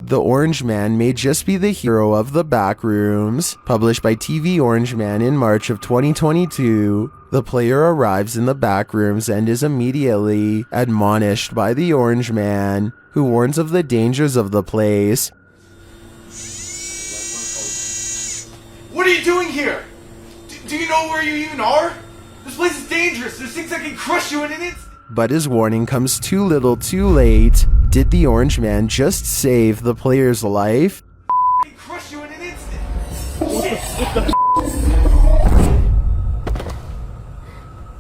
The Orange Man may just be the hero of the Backrooms. Published by TV Orange Man in March of 2022, the player arrives in the Backrooms and is immediately admonished by the Orange Man, who warns of the dangers of the place. What are you doing here? Do you know where you even are? This place is dangerous. There's things that can crush you in an instant. But his warning comes too little too late. Did the Orange Man just save the player's life? Can crush you in an instant. Shit.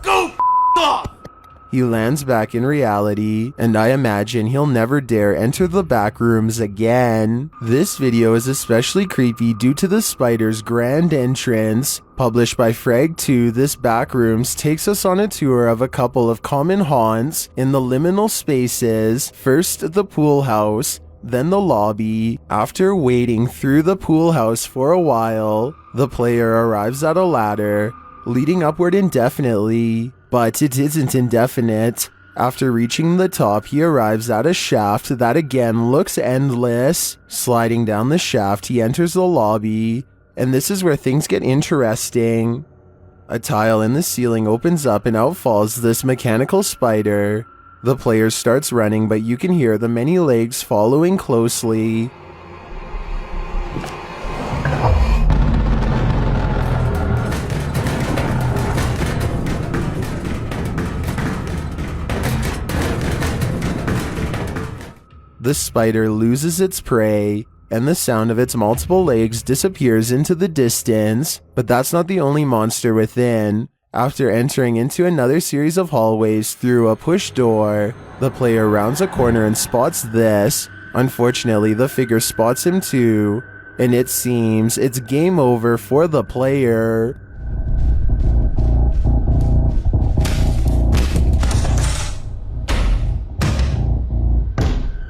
Go off! He lands back in reality, and I imagine he'll never dare enter the Backrooms again. This video is especially creepy due to the spider's grand entrance. Published by Frag2, this Backrooms takes us on a tour of a couple of common haunts in the liminal spaces. First, the pool house, then the lobby. After waiting through the pool house for a while, the player arrives at a ladder, leading upward indefinitely. But it isn't indefinite. After reaching the top, he arrives at a shaft that again looks endless. Sliding down the shaft, he enters the lobby, and this is where things get interesting. A tile in the ceiling opens up and out falls this mechanical spider. The player starts running, but you can hear the many legs following closely. The spider loses its prey, and the sound of its multiple legs disappears into the distance. But that's not the only monster within. After entering into another series of hallways through a push door, the player rounds a corner and spots this. Unfortunately, the figure spots him too, and it seems it's game over for the player.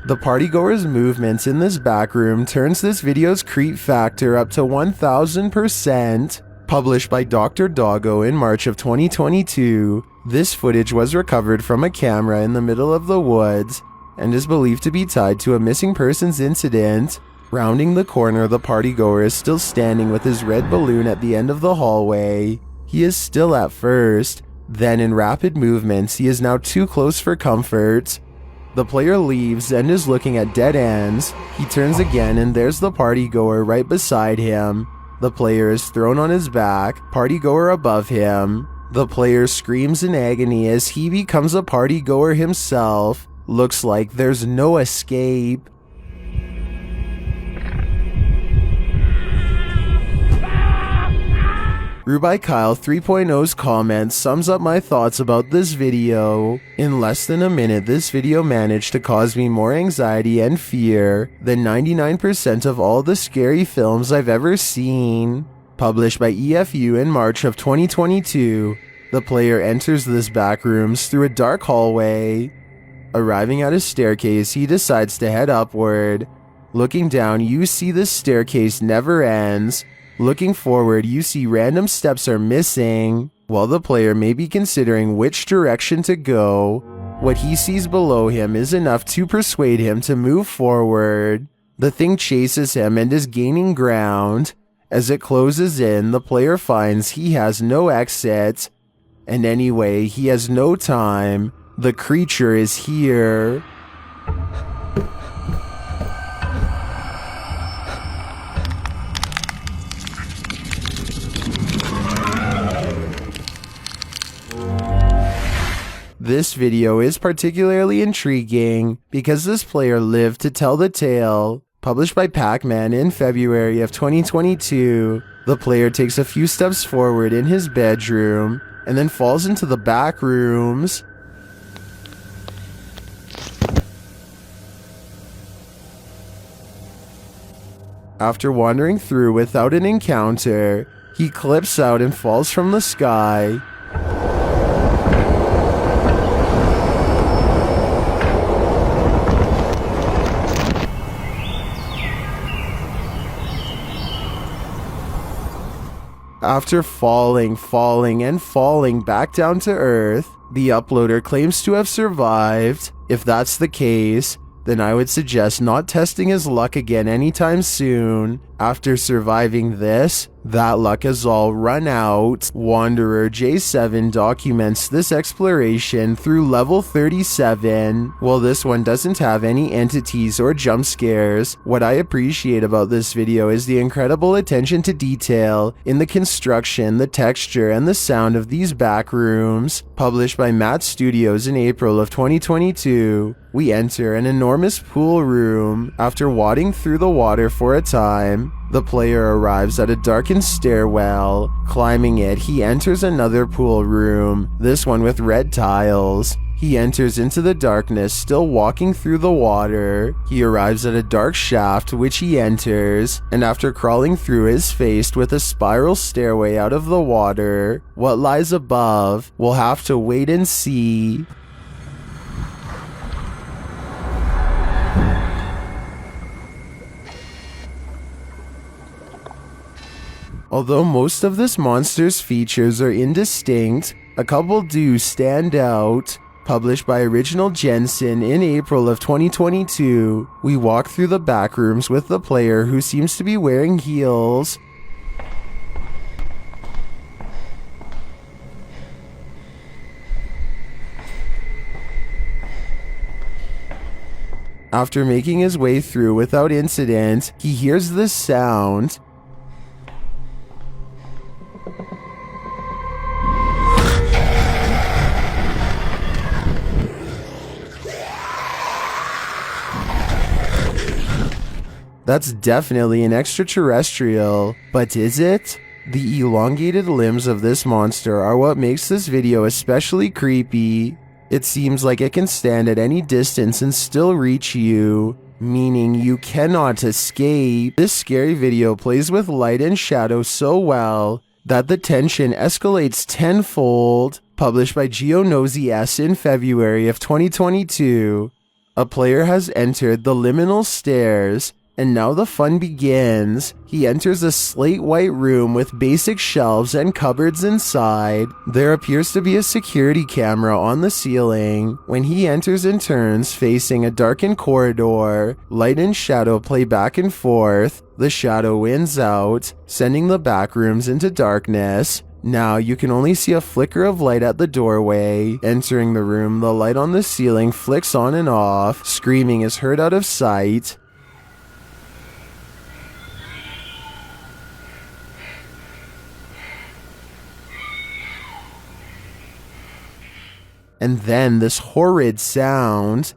The partygoer's movements in this backroom turns this video's creep factor up to 1000%. Published by Dr. Doggo in March of 2022, this footage was recovered from a camera in the middle of the woods and is believed to be tied to a missing persons incident. Rounding the corner, the partygoer is still standing with his red balloon at the end of the hallway. He is still at first, then in rapid movements, he is now too close for comfort. The player leaves and is looking at dead ends. He turns again and there's the partygoer right beside him. The player is thrown on his back, partygoer above him. The player screams in agony as he becomes a partygoer himself. Looks like there's no escape. Rubai Kyle 3.0's comment sums up my thoughts about this video. In less than a minute, this video managed to cause me more anxiety and fear than 99% of all the scary films I've ever seen. Published by EFU in March of 2022, the player enters this Backrooms through a dark hallway. Arriving at a staircase, he decides to head upward. Looking down, you see this staircase never ends. Looking forward, you see random steps are missing. While the player may be considering which direction to go, what he sees below him is enough to persuade him to move forward. The thing chases him and is gaining ground. As it closes in, the player finds he has no exit. And anyway, he has no time. The creature is here. This video is particularly intriguing because this player lived to tell the tale. Published by Pac-Man in February of 2022, the player takes a few steps forward in his bedroom and then falls into the Backrooms. After wandering through without an encounter, he clips out and falls from the sky. After falling back down to Earth, the uploader claims to have survived. If that's the case, then I would suggest not testing his luck again anytime soon. After surviving this, that luck has all run out. Wanderer J7 documents this exploration through level 37. While this one doesn't have any entities or jump scares, what I appreciate about this video is the incredible attention to detail in the construction, the texture, and the sound of these backrooms. Published by Matt Studios in April of 2022, we enter an enormous pool room. After wading through the water for a time, the player arrives at a darkened stairwell. Climbing it, he enters another pool room, this one with red tiles. He enters into the darkness, still walking through the water. He arrives at a dark shaft, which he enters, and after crawling through is faced with a spiral stairway out of the water. What lies above? We'll have to wait and see. Although most of this monster's features are indistinct, a couple do stand out. Published by Original Jensen in April of 2022, we walk through the backrooms with the player who seems to be wearing heels. After making his way through without incident, he hears this sound. That's definitely an extraterrestrial, but is it? The elongated limbs of this monster are what makes this video especially creepy. It seems like it can stand at any distance and still reach you, meaning you cannot escape. This scary video plays with light and shadow so well that the tension escalates tenfold. Published by GeoNosy S in February of 2022. A player has entered the liminal stairs, and now the fun begins. He enters a slate white room with basic shelves and cupboards inside. There appears to be a security camera on the ceiling. When he enters and turns facing a darkened corridor, light and shadow play back and forth. The shadow wins out, sending the backrooms into darkness. Now you can only see a flicker of light at the doorway. Entering the room, the light on the ceiling flicks on and off. Screaming is heard out of sight. And then this horrid sound.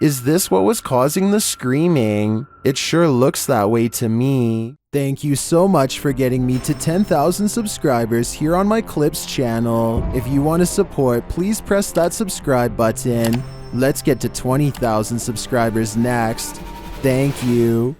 Is this what was causing the screaming? It sure looks that way to me. Thank you so much for getting me to 10,000 subscribers here on my Clips channel. If you want to support, please press that subscribe button. Let's get to 20,000 subscribers next. Thank you.